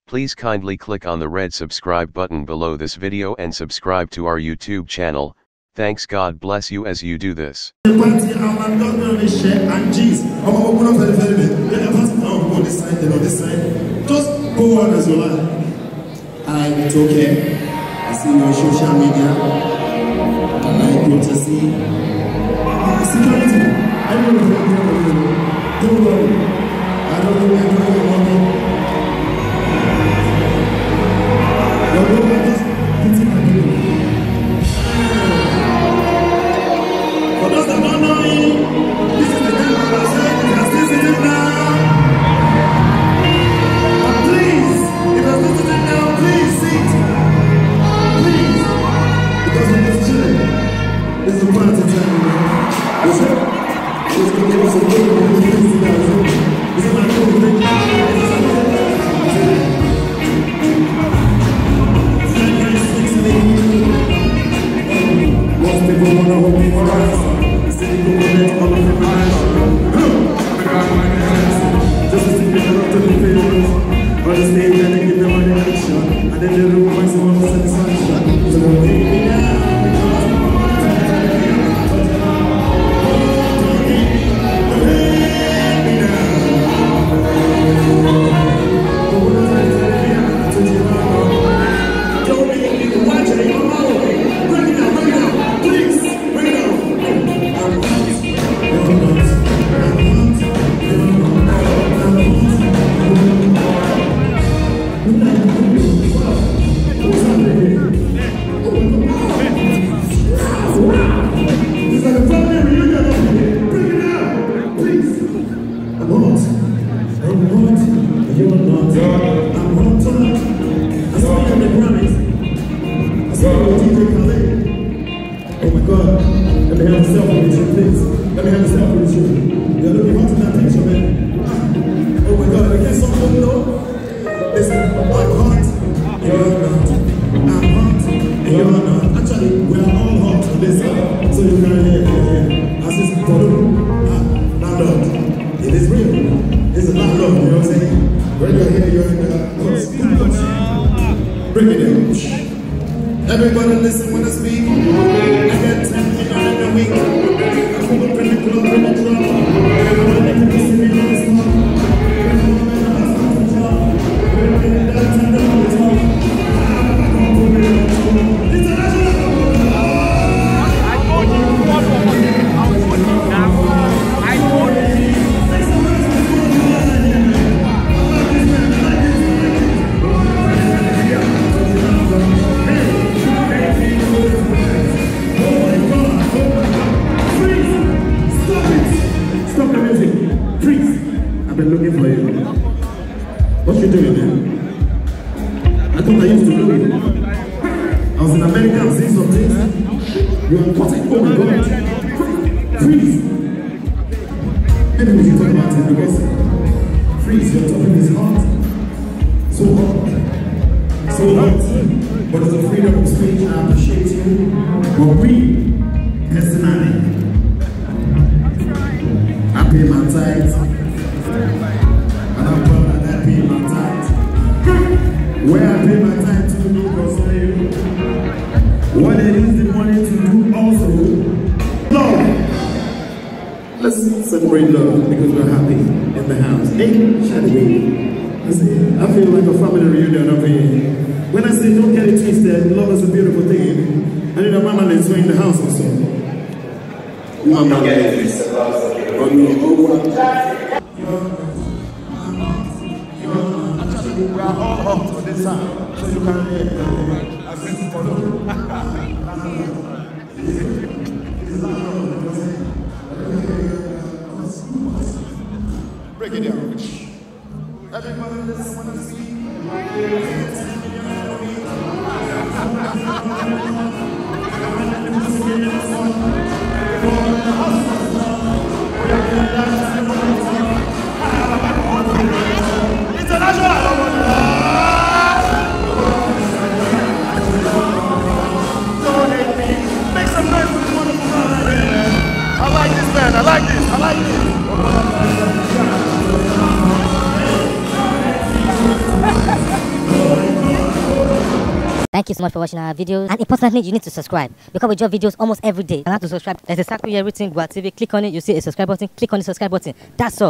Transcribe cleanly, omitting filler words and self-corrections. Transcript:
Please kindly click on the red subscribe button below this video and subscribe to our YouTube channel. Thanks, God bless you as you do this. Just go on as you like. It's okay. I see you on social media. I like what you see. Security. I don't know. Don't worry. I don't know what you're doing. For those that don't know him, this is the guy that I said you can still sit down. But please, if you're still sitting down, please sit. Please. Because we're just chilling. This is the party time, man. This is a good one. This is my cool thing. Most people want to hold me for us. City people let all of them rise. Just to see people up to the field. On the stage and they give them an action. And then they do maximum satisfaction. So don't take me down. Everybody listen when I speak. I get 10 million in a week. I pull up in the club in the drum. I like to see me on the spot. I've been looking for you. What you doing, man? I thought I used to know you. I was in America and seeing some things. You are important. Oh my God. Freeze. Maybe we should talk about it because Freeze, your topic is hot. So hot. So hot. But as a freedom of speech, I appreciate you. But we, personally, I pay my tithes. And I'm proud that I pay my tithes. Where I pay my tithes to do concern you. What I use the money to do also. Love. Let's celebrate love because we're happy in the house. Hey, shall we? I feel like a family reunion over here. When I say don't get it twisted, love is a beautiful thing. I need a mama that's in the house also. Mama, we are all hot on this side, so you can hear. Break it down. Everybody listen when I speak. Thank you so much for watching our videos. And importantly, you need to subscribe because we drop videos almost every day. And how to subscribe? There's a circle here written Gua TV. Click on it. You see a subscribe button. Click on the subscribe button. That's all.